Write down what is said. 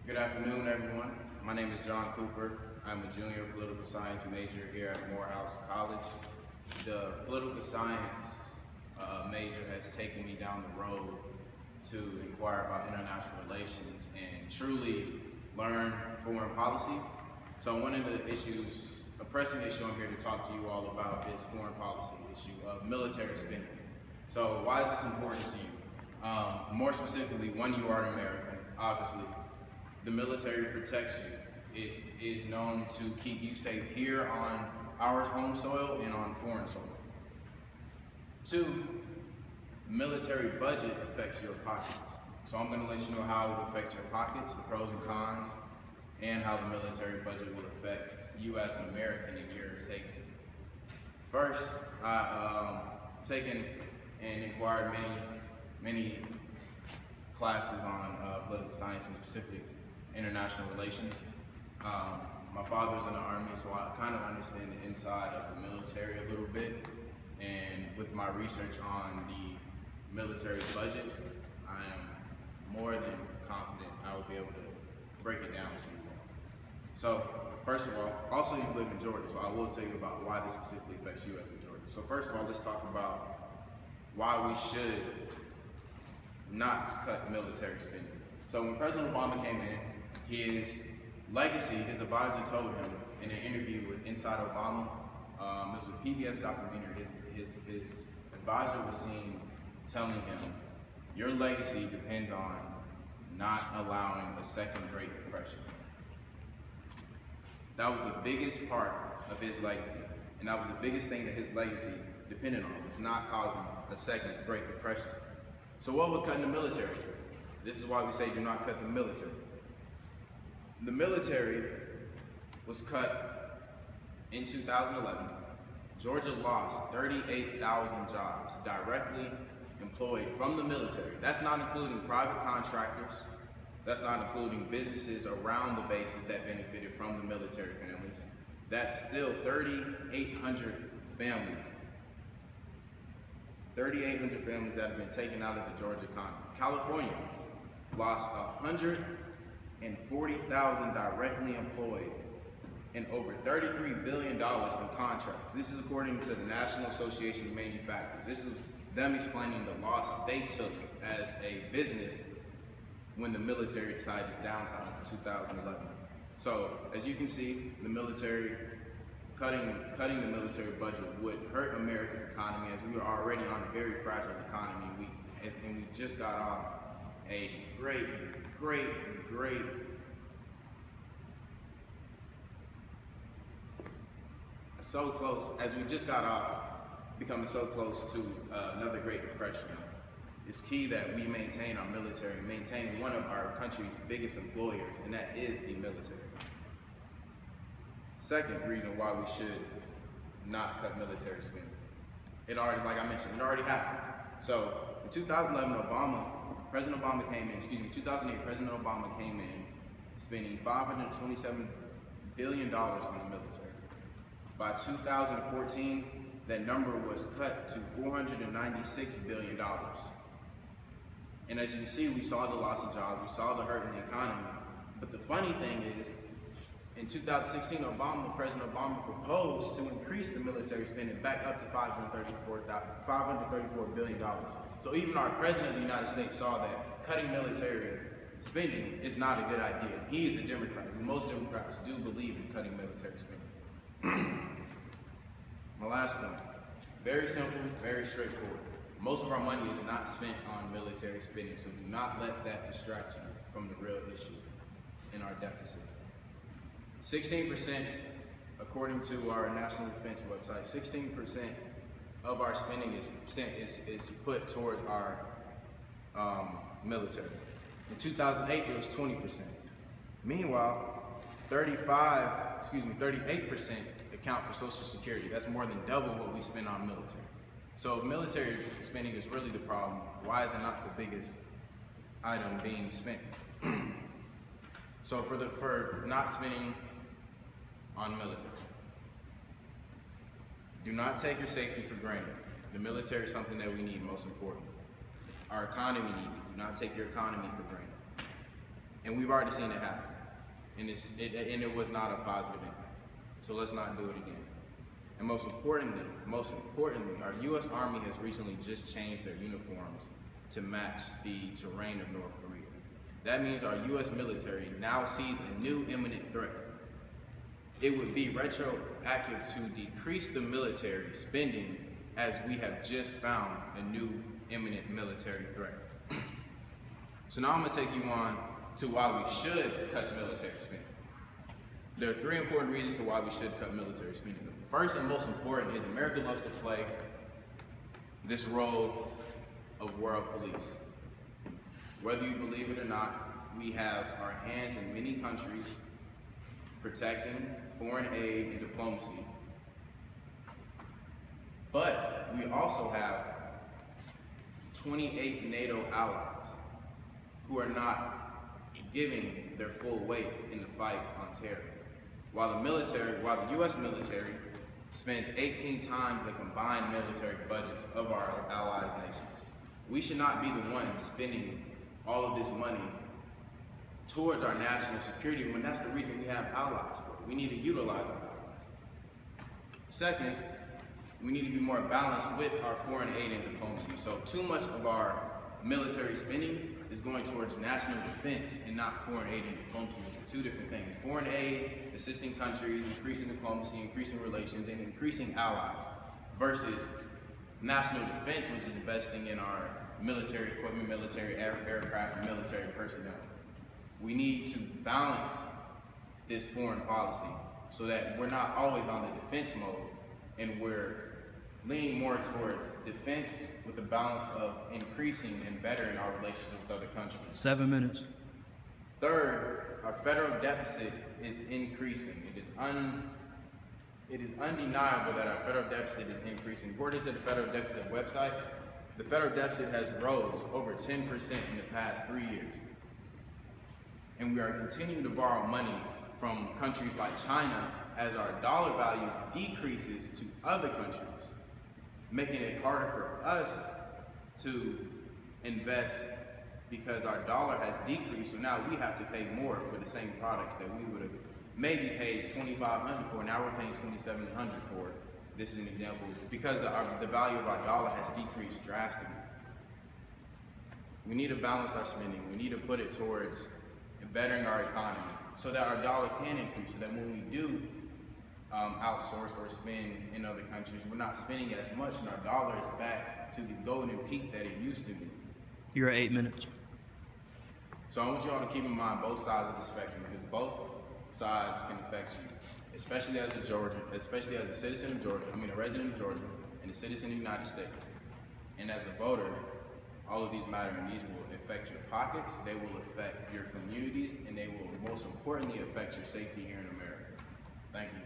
Good afternoon, everyone. My name is John Cooper. I'm a junior political science major here at Morehouse College. The political science major has taken me down the road to inquire about international relations and truly learn foreign policy. So one of the issues, a pressing issue I'm here to talk to you all about is foreign policy issue of military spending. So why is this important to you? More specifically, one, you are an American, obviously. The military protects you. It is known to keep you safe here on our home soil and on foreign soil. Two, the military budget affects your pockets. So I'm going to let you know how it will affect your pockets, the pros and cons, and how the military budget will affect you as an American and your safety. First, I've taken and inquired many classes on political science and specifically international relations. My father's in the Army, so I kind of understand the inside of the military a little bit. And with my research on the military budget, I am more than confident I will be able to break it down to you. So, first of all, also you live in Georgia, so I will tell you about why this specifically affects you as a Georgian. So first of all, let's talk about why we should not cut military spending. So when President Obama came in, his legacy, his advisor told him in an interview with Inside Obama, it was a PBS documentary, his advisor was seen telling him, your legacy depends on not allowing a second Great Depression. That was the biggest part of his legacy, and that was the biggest thing that his legacy depended on, was not causing a second Great Depression. So what would cutting the military do? This is why we say do not cut the military. The military was cut in 2011. Georgia lost 38,000 jobs directly employed from the military. That's not including private contractors. That's not including businesses around the bases that benefited from the military families. That's still 3,800 families. 3,800 families that have been taken out of the Georgia economy. California lost 140,000 directly employed and over $33 billion in contracts. This is according to the National Association of Manufacturers. This is them explaining the loss they took as a business when the military decided to downsize in 2011. So as you can see, the military, cutting the military budget would hurt America's economy, as we are already on a very fragile economy. And we just got off a great, so close, as we just got off becoming so close to another Great Depression. It's key that we maintain our military, maintain one of our country's biggest employers, and that is the military. Second reason why we should not cut military spending. It already, like I mentioned, it already happened. So in 2008, President Obama came in spending $527 billion on the military. By 2014, that number was cut to $496 billion. And as you can see, we saw the loss of jobs, we saw the hurt in the economy. But the funny thing is, in 2016, President Obama proposed to increase the military spending back up to $534 billion. So even our President of the United States saw that cutting military spending is not a good idea. He is a Democrat. Most Democrats do believe in cutting military spending. My last point, very simple, very straightforward. Most of our money is not spent on military spending, so do not let that distract you from the real issue in our deficit. 16%, according to our National Defense website, 16% of our spending is put towards our military. In 2008, it was 20%. Meanwhile, 38% account for Social Security. That's more than double what we spend on military. So if military spending is really the problem, why is it not the biggest item being spent? So for not spending on military, do not take your safety for granted. The military is something that we need, most important. Our economy needs it. Do not take your economy for granted. And we've already seen it happen. And it was not a positive impact. So let's not do it again. And most importantly, our U.S. Army has recently just changed their uniforms to match the terrain of North Korea. That means our U.S. military now sees a new imminent threat. It would be retroactive to decrease the military spending as we have just found a new imminent military threat. So now I'm gonna take you on to why we should cut military spending. There are 3 important reasons to why we should cut military spending. First and most important is America loves to play this role of world police. Whether you believe it or not, we have our hands in many countries protecting foreign aid and diplomacy. But we also have 28 NATO allies who are not giving their full weight in the fight on terror. While the U.S. military spends 18 times the combined military budgets of our allied nations, we should not be the ones spending all of this money towards our national security when that's the reason we have allies for it. We need to utilize our allies. Second, we need to be more balanced with our foreign aid and diplomacy. So too much of our military spending is going towards national defense and not foreign aid and diplomacy, which are 2 different things. Foreign aid, assisting countries, increasing diplomacy, increasing relations, and increasing allies, versus national defense, which is investing in our military equipment, military aircraft, and military personnel. We need to balance this foreign policy so that we're not always on the defense mode and we're leaning more towards defense with the balance of increasing and bettering our relations with other countries. 7 minutes. Third, our federal deficit is increasing. It is undeniable that our federal deficit is increasing. According to the federal deficit website, the federal deficit has rose over 10% in the past 3 years. And we are continuing to borrow money from countries like China as our dollar value decreases to other countries, making it harder for us to invest because our dollar has decreased. So now we have to pay more for the same products that we would have maybe paid $2,500 for. Now we're paying $2,700 for it. This is an example because the value of our dollar has decreased drastically. We need to balance our spending. We need to put it towards bettering our economy so that our dollar can increase, so that when we do outsource or spend in other countries, we're not spending as much and our dollar is back to the golden peak that it used to be. You're at 8 minutes. So I want you all to keep in mind both sides of the spectrum, because both sides can affect you, especially as a citizen of Georgia, a resident of Georgia, and a citizen of the United States. And as a voter, all of these matter, and these will affect your pockets, they will affect your communities, and they will most importantly affect your safety here in America. Thank you.